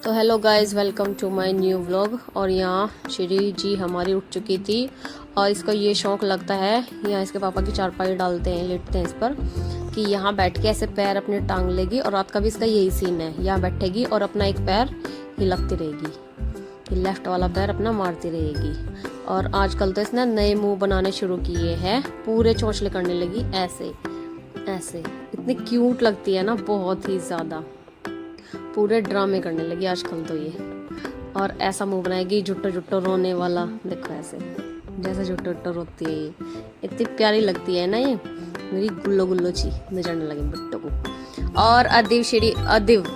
तो hello guys, welcome to my new vlog. और यहाँ श्री जी हमारी उठ चुकी थी और इसको ये शौक लगता है, यहाँ इसके पापा की चारपाई डालते हैं, लेटते हैं इस पर कि यहाँ बैठ के ऐसे पैर अपने टांग लेगी। और रात का भी इसका यही सीन है, यहाँ बैठेगी और अपना एक पैर हिलाती रहेगी, लेफ्ट वाला पैर अपना मारती रहेगी। और आजकल तो इसने नए मुंह बनाने शुरू किए हैं, पूरे चोंचले करने लगी ऐसे ऐसे। इतनी क्यूट लगती है ना, बहुत ही ज़्यादा, पूरे ड्रामे करने लगी आजकल तो ये। और ऐसा मुंह बनाएगी जुट्टो जुट्टो रोने वाला, देखो ऐसे जैसे जुट्टो जुट्टो रोती है ये। इतनी प्यारी लगती है ना ये, मेरी गुल्लो गुल्लो ची नजरने लगी बिट्टो को। और अदिव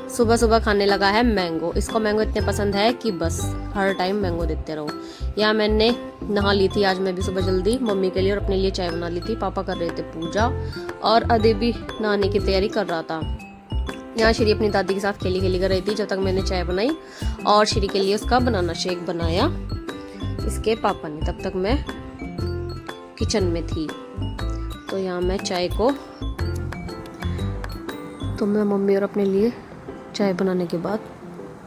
सुबह सुबह खाने लगा है मैंगो। इसको मैंगो इतने पसंद है कि बस हर टाइम मैंगो देते रहो। यहाँ मैंने नहा ली थी आज मैं भी सुबह जल्दी, मम्मी के लिए और अपने लिए चाय बना ली थी। पापा कर रहे थे पूजा और अदिव भी नहाने की तैयारी कर रहा था। यहाँ श्री अपनी दादी के साथ खेली खेली कर रही थी जब तक मैंने चाय बनाई और श्री के लिए उसका बनाना शेक बनाया इसके पापा ने। तब तक मैं किचन में थी। तो यहाँ मैं चाय को, तो मैं मम्मी और अपने लिए चाय बनाने के बाद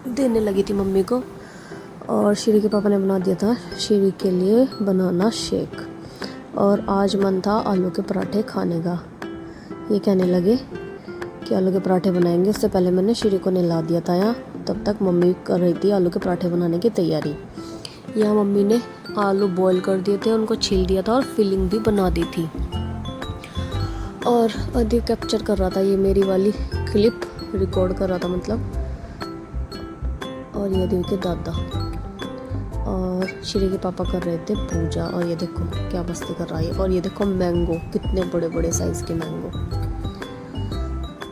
देने लगी थी मम्मी को। और श्री के पापा ने बना दिया था श्री के लिए बनाना शेक। और आज मन था आलू के पराठे खाने का। ये कहने लगे कि आलू के पराठे बनाएंगे। उससे पहले मैंने श्री को नहला दिया था यहाँ, तब तक मम्मी कर रही थी आलू के पराठे बनाने की तैयारी। यहाँ मम्मी ने आलू बॉईल कर दिए थे, उनको छील दिया था और फिलिंग भी बना दी थी। और अदिव कैप्चर कर रहा था, ये मेरी वाली क्लिप रिकॉर्ड कर रहा था मतलब। और ये अदिव के दादा और श्री के पापा कर रहे थे पूजा। और ये देखो क्या मस्ती कर रहा है। और ये देखो मैंगो, कितने बड़े बड़े साइज़ के मैंगो।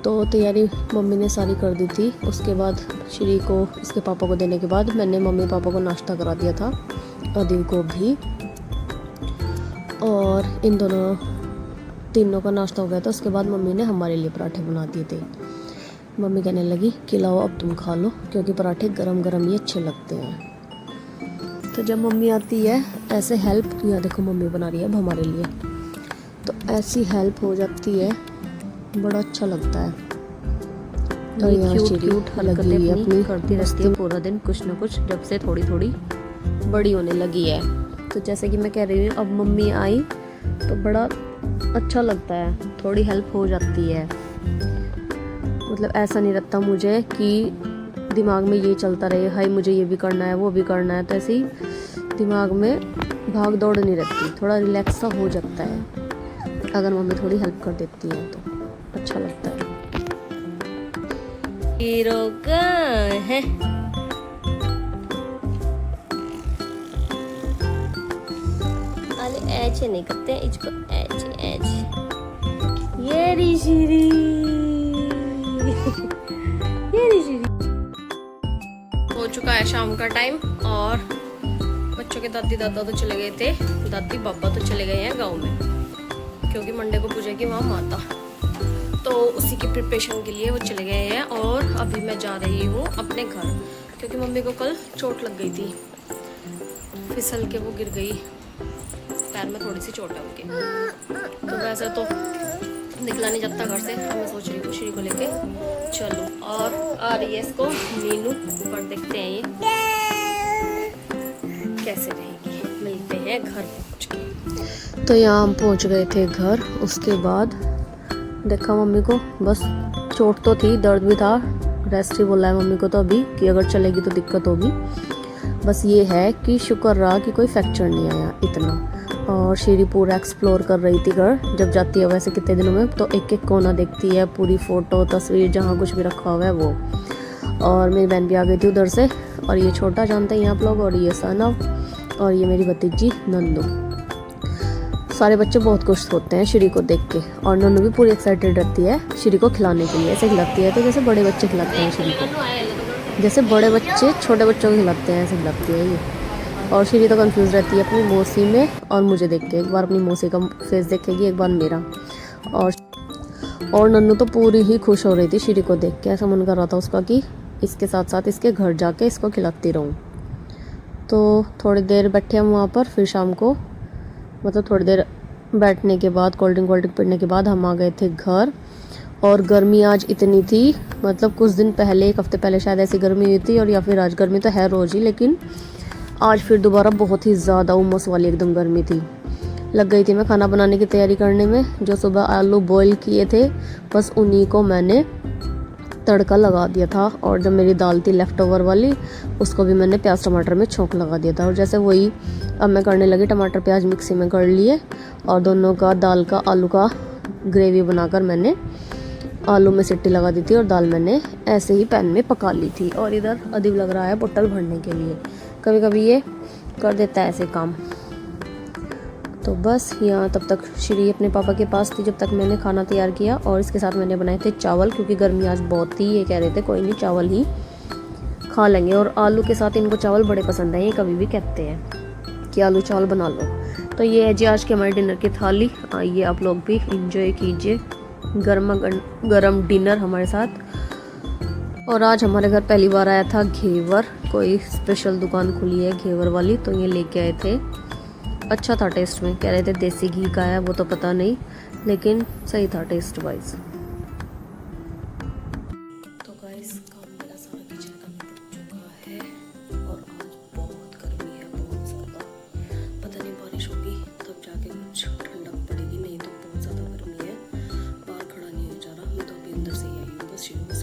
तो तैयारी मम्मी ने सारी कर दी थी। उसके बाद श्री को, इसके पापा को देने के बाद मैंने मम्मी पापा को नाश्ता करा दिया था, अदिव को भी। और इन दोनों तीनों का नाश्ता हो गया था। उसके बाद मम्मी ने हमारे लिए पराठे बना दिए थे। मम्मी कहने लगी कि लाओ अब तुम खा लो, क्योंकि पराठे गरम गरम ही अच्छे लगते हैं। तो जब मम्मी आती है ऐसे हेल्प, यहाँ देखो मम्मी बना रही है अब हमारे लिए, तो ऐसी हेल्प हो जाती है, बड़ा अच्छा लगता है। और यहाँ क्यूट हरकतें अपनी करती रहती है पूरा दिन कुछ ना कुछ, जब से थोड़ी थोड़ी बड़ी होने लगी है। तो जैसे कि मैं कह रही हूँ, अब मम्मी आई तो बड़ा अच्छा लगता है, थोड़ी हेल्प हो जाती है। मतलब ऐसा नहीं रहता मुझे कि दिमाग में ये चलता रहे, हाय मुझे ये भी करना है वो भी करना है। तो ऐसे ही दिमाग में भाग दौड़ नहीं रहती, थोड़ा रिलैक्स सा हो जाता है अगर मम्मी थोड़ी हेल्प कर देती है तो अच्छा लगता है। हीरो का है अरे ऐसे नहीं करते इसको, ऐसे ऐसे। ये ऋषि हो चुका है शाम का टाइम। और बच्चों के दादी दादा तो चले गए थे, दादी बाबा तो चले गए हैं गांव में, क्योंकि मंडे को पूजेगी वहाँ माता, तो उसी की प्रिपरेशन के लिए वो चले गए हैं। और अभी मैं जा रही हूँ अपने घर, क्योंकि मम्मी को कल चोट लग गई थी, फिसल के वो गिर गई, पैर में थोड़ी सी चोट है उनके। तो वैसे तो निकला नहीं जाता घर से, मैं सोच रही हूँ श्री को लेके चलूँ। और आ रही है इसको मीनू, ऊपर देखते हैं ये कैसे रहेगी। मिलते हैं घर पहुँच के। तो यहाँ हम पहुँच गए थे घर। उसके बाद देखा मम्मी को, बस चोट तो थी, दर्द भी था, रेस्ट ही बोला है मम्मी को तो अभी कि अगर चलेगी तो दिक्कत होगी। बस ये है कि शुक्र रहा कि कोई फ्रैक्चर नहीं आया इतना। और श्री पूरा एक्सप्लोर कर रही थी घर, जब जाती है वैसे कितने दिनों में तो एक एक कोना देखती है, पूरी फ़ोटो तस्वीर जहाँ कुछ भी रखा हुआ है वो। और मेरी बहन भी आ गई थी उधर से। और ये छोटा जानते हैं आप लोग, और ये सनव, और ये मेरी भतीजी नंदू। सारे बच्चे बहुत खुश होते हैं श्री को देख के। और नन्नू भी पूरी एक्साइटेड रहती है श्री को खिलाने के लिए। ऐसे खिलाती है तो जैसे बड़े बच्चे खिलाते हैं श्री को, जैसे बड़े बच्चे छोटे बच्चों को खिलाते हैं ऐसे खिलाती है ये। और श्री तो कंफ्यूज रहती है अपनी मौसी में और मुझे देख के, एक बार अपनी मौसी का फेस देखेगी, एक बार मेरा। और नन्नू तो पूरी ही खुश हो रही थी श्री को देख के, ऐसा मन कर रहा था उसका कि इसके साथ साथ इसके घर जाके इसको खिलाती रहूँ। तो थोड़ी देर बैठे हम वहाँ पर, फिर शाम को मतलब थोड़ी देर बैठने के बाद कोल्ड ड्रिंक पीने के बाद हम आ गए थे घर। और गर्मी आज इतनी थी, मतलब कुछ दिन पहले, एक हफ्ते पहले शायद ऐसी गर्मी हुई थी, और या फिर आज गर्मी तो है रोज़ ही, लेकिन आज फिर दोबारा बहुत ही ज़्यादा उमस वाली एकदम गर्मी थी। लग गई थी मैं खाना बनाने की तैयारी करने में। जो सुबह आलू बॉईल किए थे बस उन्हीं को मैंने तड़का लगा दिया था, और जब मेरी दाल थी लेफ़्ट ओवर वाली उसको भी मैंने प्याज टमाटर में छोंक लगा दिया था। और जैसे वही अब मैं करने लगी, टमाटर प्याज मिक्सी में कर लिए और दोनों का दाल का आलू का ग्रेवी बनाकर मैंने आलू में सीटी लगा दी थी, और दाल मैंने ऐसे ही पैन में पका ली थी। और इधर अदीब लग रहा है बोतल भरने के लिए, कभी कभी ये कर देता है ऐसे काम। तो बस यहाँ तब तक श्री अपने पापा के पास थी जब तक मैंने खाना तैयार किया, और इसके साथ मैंने बनाए थे चावल, क्योंकि गर्मी आज बहुत थी। ये कह रहे थे कोई नहीं चावल ही खा लेंगे, और आलू के साथ इनको चावल बड़े पसंद है। ये कभी भी कहते हैं कि आलू चावल बना लो। तो ये है जी आज के हमारे डिनर की थाली। आइए आप लोग भी इंजॉय कीजिए गर्मा गर्म डिनर हमारे साथ। और आज हमारे घर पहली बार आया था घेवर, कोई स्पेशल दुकान खुली है घेवर वाली, तो ये लेके आए थे। अच्छा था टेस्ट में, कह रहे थे देसी घी का है, वो तो पता नहीं, लेकिन सही था टेस्ट वाइज। तो गाइस काम मेरा सारा किचन का निपट चुका है, और आज बहुत गर्मी है, बहुत ज़्यादा। पता नहीं बारिश होगी तब जाके कुछ ठंडक पड़ेगी, नहीं तो बहुत ज़्यादा गर्मी है। बाहर खड़ा नहीं हो जा रहा, मैं तो अभी अंदर से ही आई हूँ, बस